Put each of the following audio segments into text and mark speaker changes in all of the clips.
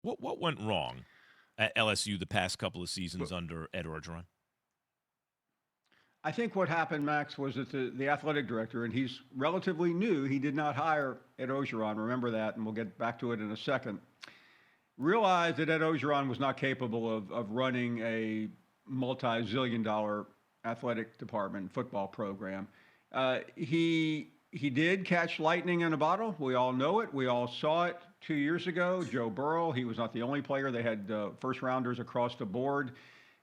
Speaker 1: What went wrong at LSU the past couple of seasons under Ed Orgeron?
Speaker 2: I think what happened, Max, was that the athletic director, and he's relatively new, he did not hire Ed Orgeron. Remember that, and we'll get back to it in a second. Realized that Ed Orgeron was not capable of running a multi-zillion dollar athletic department football program. He did catch lightning in a bottle. We all know it. We all saw it 2 years ago. Joe Burrow, he was not the only player. They had first rounders across the board.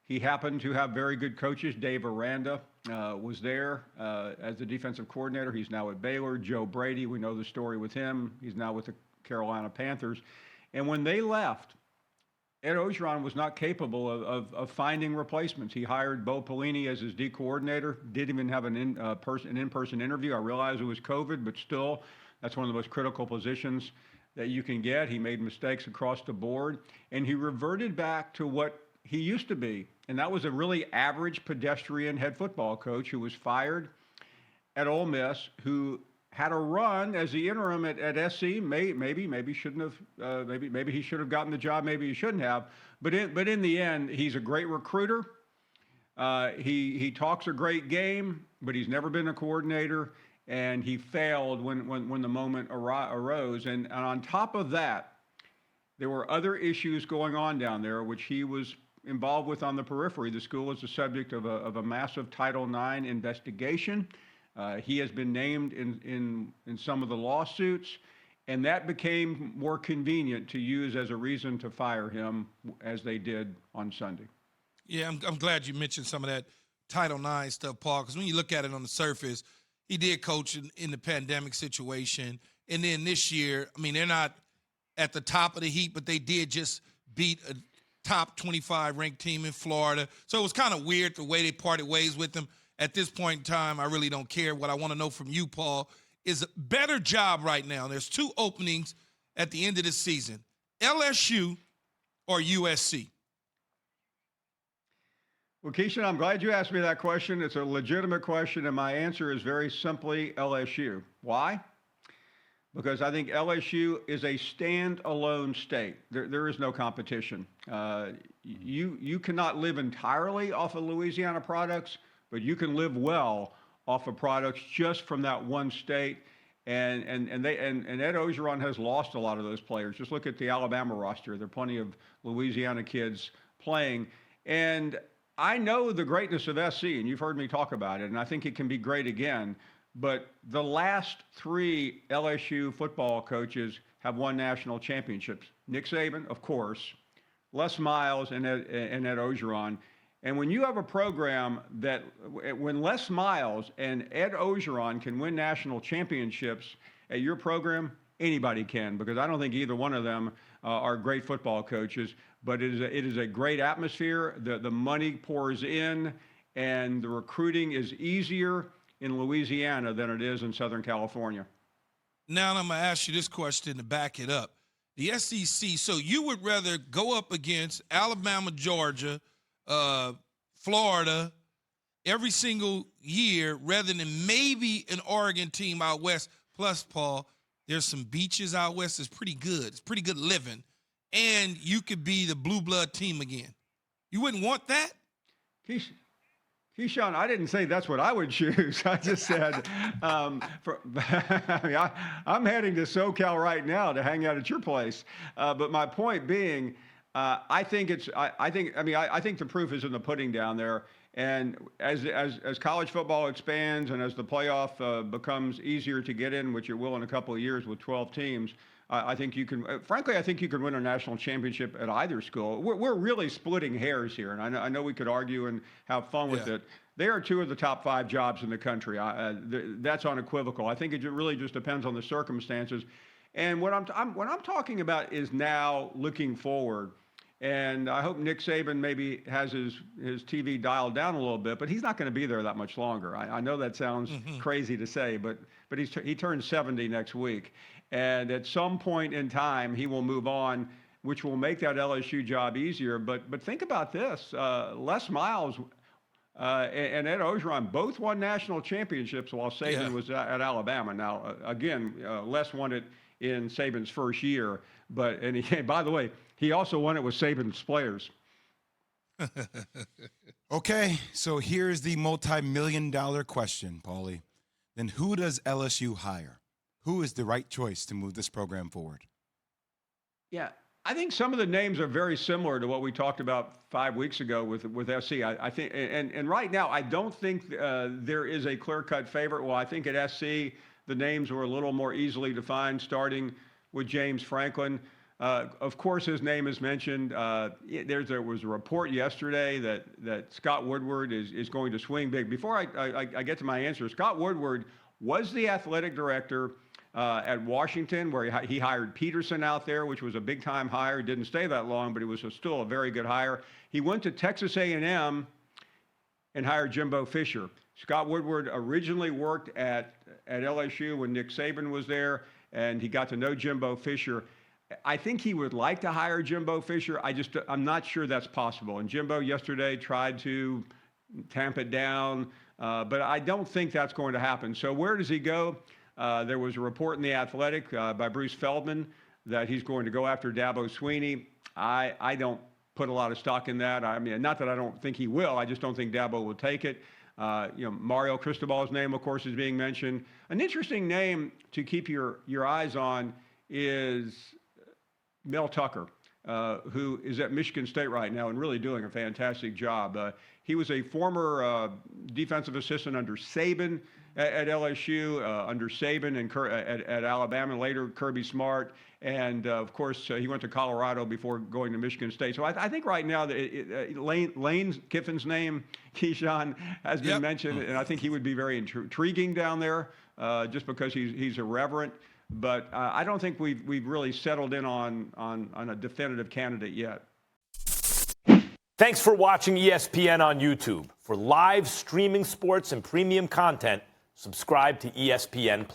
Speaker 2: He happened to have very good coaches. Dave Aranda was there as the defensive coordinator. He's now at Baylor. Joe Brady, we know the story with him. He's now with the Carolina Panthers. And when they left, Ed Orgeron was not capable of finding replacements. He hired Bo Pelini as his D coordinator, didn't even have an in-person interview. I realize it was COVID, but still, that's one of the most critical positions that you can get. He made mistakes across the board, and he reverted back to what he used to be, and that was a really average pedestrian head football coach who was fired at Ole Miss, who had a run as the interim at SC. Maybe shouldn't have. Maybe he should have gotten the job. Maybe he shouldn't have. But in the end, he's a great recruiter. He talks a great game, but he's never been a coordinator, and he failed when the moment arose. And on top of that, there were other issues going on down there, which he was involved with on the periphery. The school is the subject of a massive Title IX investigation. He has been named in some of the lawsuits, and that became more convenient to use as a reason to fire him, as they did on Sunday.
Speaker 3: Yeah, I'm glad you mentioned some of that Title IX stuff, Paul, because when you look at it on the surface, he did coach in the pandemic situation. And then this year, I mean, they're not at the top of the heap, but they did just beat a top 25 ranked team in Florida. So it was kind of weird the way they parted ways with them. At this point in time, I really don't care. What I want to know from you, Paul, is a better job right now. There's two openings at the end of the season, LSU or USC.
Speaker 2: Well, Keyshawn, I'm glad you asked me that question. It's a legitimate question, and my answer is very simply LSU. Why? Because I think LSU is a standalone state. There is no competition. You cannot live entirely off of Louisiana products, but you can live well off of products just from that one state. And Ed Orgeron has lost a lot of those players. Just look at the Alabama roster. There are plenty of Louisiana kids playing. And I know the greatness of SC, and you've heard me talk about it, and I think it can be great again. But the last three LSU football coaches have won national championships. Nick Saban, of course, Les Miles, and Ed Orgeron. And when you have a program that, when Les Miles and Ed Orgeron can win national championships at your program, anybody can, because I don't think either one of them are great football coaches. But it is a great atmosphere. The money pours in, and the recruiting is easier in Louisiana than it is in Southern California.
Speaker 3: Now I'm going to ask you this question to back it up. The SEC, so you would rather go up against Alabama, Georgia, Florida every single year rather than maybe an Oregon team out west. Plus, Paul, there's some beaches out west. It's pretty good. It's pretty good living. And you could be the blue blood team again. You wouldn't want that?
Speaker 2: Keyshawn, I didn't say that's what I would choose. I just said, I'm heading to SoCal right now to hang out at your place. But my point being, I think the proof is in the pudding down there. And as college football expands and as the playoff becomes easier to get in, which it will in a couple of years with 12 teams, I think you can. Frankly, I think you could win a national championship at either school. We're really splitting hairs here, and I know we could argue and have fun with it. They are two of the top 5 jobs in the country. That's unequivocal. I think it really just depends on the circumstances. And what I'm talking about is now looking forward. And I hope Nick Saban maybe has his TV dialed down a little bit, but he's not going to be there that much longer. I know that sounds crazy to say, but he turns 70 next week. And at some point in time, he will move on, which will make that LSU job easier. But think about this. Les Miles and Ed Orgeron both won national championships while Saban was at Alabama. Now, again, Les won it in Saban's first year. By the way, He also won it with Saban's players.
Speaker 4: Okay, so here's the multi-million-dollar question, Paulie. Then who does LSU hire? Who is the right choice to move this program forward?
Speaker 2: Yeah, I think some of the names are very similar to what we talked about 5 weeks ago with SC. I think, and right now, I don't think there is a clear-cut favorite. Well, I think at SC, the names were a little more easily defined, starting with James Franklin. Of course, his name is mentioned. There was a report yesterday that Scott Woodward is going to swing big. Before I get to my answer, Scott Woodward was the athletic director at Washington, where he hired Peterson out there, which was a big-time hire. Didn't stay that long, but it was still a very good hire. He went to Texas A&M and hired Jimbo Fisher. Scott Woodward originally worked at LSU when Nick Saban was there, and he got to know Jimbo Fisher. I think he would like to hire Jimbo Fisher. I'm not sure that's possible. And Jimbo yesterday tried to tamp it down, but I don't think that's going to happen. So where does he go? There was a report in The Athletic by Bruce Feldman that he's going to go after Dabo Swinney. I don't put a lot of stock in that. I mean, not that I don't think he will. I just don't think Dabo will take it. Mario Cristobal's name, of course, is being mentioned. An interesting name to keep your eyes on is Mel Tucker, who is at Michigan State right now and really doing a fantastic job. He was a former defensive assistant under Saban at LSU, under Saban and at Alabama, later Kirby Smart. And, of course, he went to Colorado before going to Michigan State. So I think right now that Lane Kiffin's name, Keyshawn, has been mentioned, and I think he would be very intriguing down there just because he's irreverent. But I don't think we've really settled in on a definitive candidate yet.
Speaker 5: Thanks for watching ESPN on YouTube. For live streaming sports and premium content, subscribe to ESPN+.